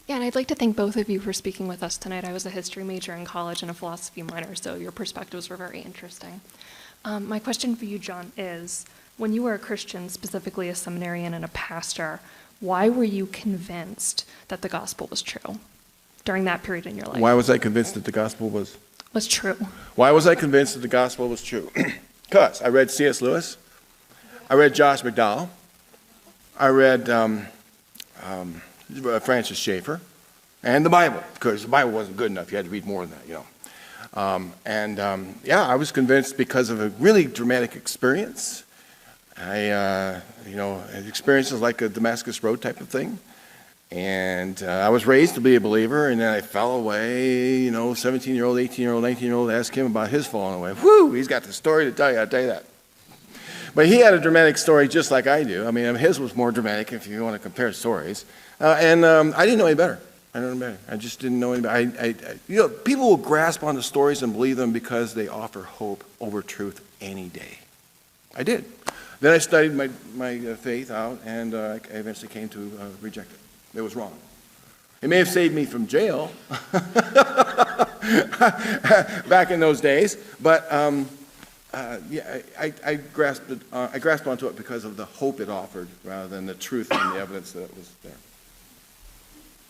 Yeah, and I'd like to thank both of you for speaking with us tonight. I was a history major in college and a philosophy minor, so your perspectives were very interesting. My question for you, John, is when you were a Christian, specifically a seminarian and a pastor, why were you convinced that the gospel was true during that period in your life? Why was I convinced that the gospel was true? Why was I convinced that the gospel was true? Because I read C.S. Lewis, I read Josh McDowell, I read Francis Schaeffer, and the Bible, because the Bible wasn't good enough. You had to read more than that, I was convinced because of a really dramatic experience. Experiences like a Damascus Road type of thing. And I was raised to be a believer, and then I fell away, 17-year-old, 18-year-old, 19-year-old, asked him about his falling away. Whew, he's got the story to tell you, I'll tell you that. But he had a dramatic story just like I do. I mean, his was more dramatic if you want to compare stories. I didn't know any better. I just didn't know any better. People will grasp onto stories and believe them because they offer hope over truth any day. I did. Then I studied my faith out, and I eventually came to reject it. It was wrong. It may have saved me from jail back in those days, but I grasped onto it because of the hope it offered rather than the truth and the evidence that it was there.